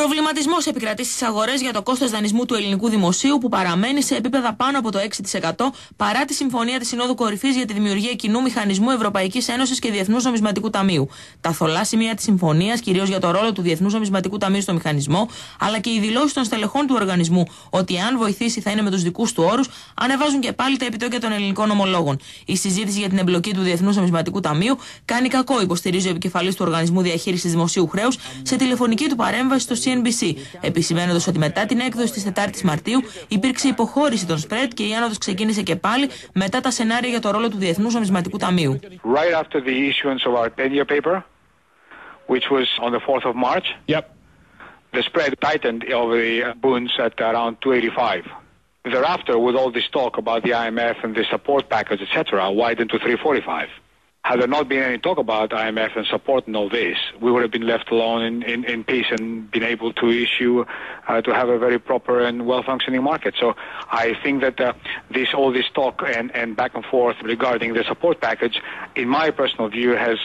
Προβληματισμός επικρατεί στις αγορές για το κόστος δανεισμού του ελληνικού δημοσίου, που παραμένει σε επίπεδα πάνω από το 6% παρά τη συμφωνία της Συνόδου Κορυφής για τη δημιουργία κοινού μηχανισμού Ευρωπαϊκής Ένωσης και Διεθνούς Νομισματικού Ταμείου. Τα θολά σημεία της συμφωνίας, κυρίως για το ρόλο του Διεθνούς Νομισματικού Ταμείου στο μηχανισμό, αλλά και οι δηλώσεις των στελεχών του οργανισμού ότι αν βοηθήσει θα είναι με τους δικούς του όρους, ανεβάζουν και πάλι τα επιτόκια των ελληνικών ομολόγων. Η συζήτηση για την εμπλοκή του Διεθνούς Νομισματικού Ταμείου κάνει κακό, υποστηρίζει ο επικεφαλής του Οργανισμού Διαχείρισης Δημοσίου Χρέους σε τηλεφωνική του παρέμβαση στο CNBC, επισημαίνοντας ότι μετά την έκδοση της 4ης Μαρτίου υπήρξε υποχώρηση των spread και η άνοδος ξεκίνησε και πάλι μετά τα σενάρια για το ρόλο του Διεθνούς Νομισματικού Ταμείου. Right after the issuance of our 10-year paper, which was on the 4th of March, the spread tightened over the bonds at around 285. Thereafter, with all this talk about the IMF and the support package, etc., widened to 345. Had there not been any talk about IMF and support and all this, we would have been left alone in peace and been able to issue, to have a very proper and well-functioning market. So I think that all this talk and back and forth regarding the support package, in my personal view, has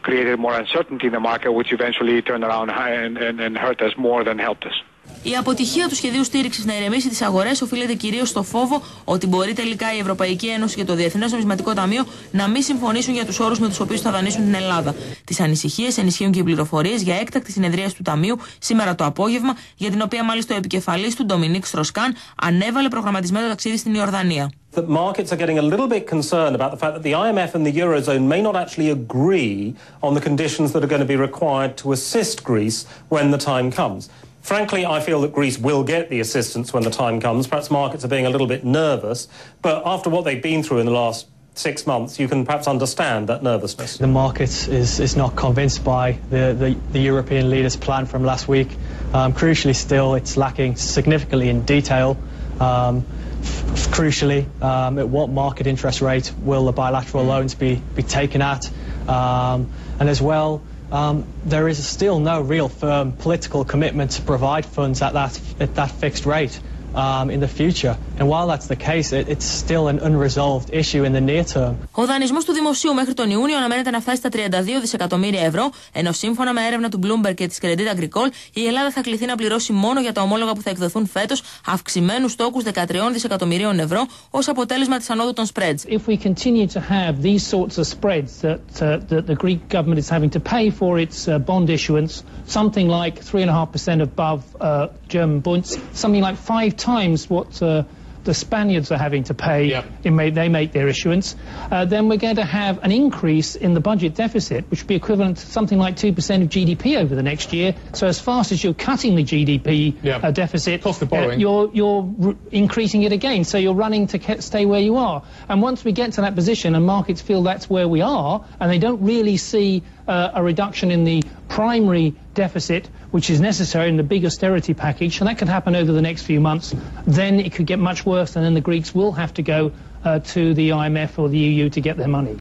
created more uncertainty in the market, which eventually turned around and hurt us more than helped us. Η αποτυχία του σχεδίου στήριξης να ηρεμήσει τις αγορές οφείλεται κυρίως στο φόβο ότι μπορεί τελικά η Ευρωπαϊκή Ένωση και το Διεθνές Νομισματικό Ταμείο να μην συμφωνήσουν για τους όρους με τους οποίους θα δανείσουν την Ελλάδα. Τις ανησυχίες ενισχύουν και οι πληροφορίες για έκτακτη συνεδρίαση του Ταμείου σήμερα το απόγευμα, για την οποία μάλιστα ο επικεφαλής του, Ντομινίκ Στροσκάν, ανέβαλε προγραμματισμένο ταξίδι στην Ιορδανία. The markets are getting a little bit concerned about the fact that the IMF and the Eurozone may not actually agree on the conditions that are going to be required to assist Greece when the time comes. Frankly, I feel that Greece will get the assistance when the time comes. Perhaps markets are being a little bit nervous, but after what they've been through in the last 6 months, you can perhaps understand that nervousness. The market is not convinced by the European leaders' plan from last week. Crucially still, it's lacking significantly in detail. Crucially, at what market interest rate will the bilateral loans be taken at? And as well, there is still no real firm political commitment to provide funds at that fixed rate in the future. And while that's the case, it's still an unresolved issue in the near term. Ο δανεισμός του δημοσίου μέχρι τον Ιούνιο αναμένεται να φτάσει στα 32 δισεκατομμύρια ευρώ, ενώ σύμφωνα με έρευνα του Bloomberg και της Credit Agricole, η Ελλάδα θα κληθεί να πληρώσει μόνο για τα ομόλογα που θα εκδοθούν φέτος αυξημένους τόκους 13 δισεκατομμυρίων ευρώ ως αποτέλεσμα της ανόδου των spreads. If we continue to have these sorts of spreads that the Greek government is having to pay for its bond issuance, something like 3.5% above German bonds, something like 5 times what the Spaniards are having to pay they make their issuance, then we're going to have an increase in the budget deficit, which would be equivalent to something like 2% of GDP over the next year. So as fast as you're cutting the GDP deficit, you're increasing it again. So you're running to stay where you are. And once we get to that position and markets feel that's where we are, and they don't really see a reduction in the primary deficit, which is necessary in the big austerity package, and that could happen over the next few months, then it could get much worse, and then the Greeks will have to go to the IMF or the EU to get their money.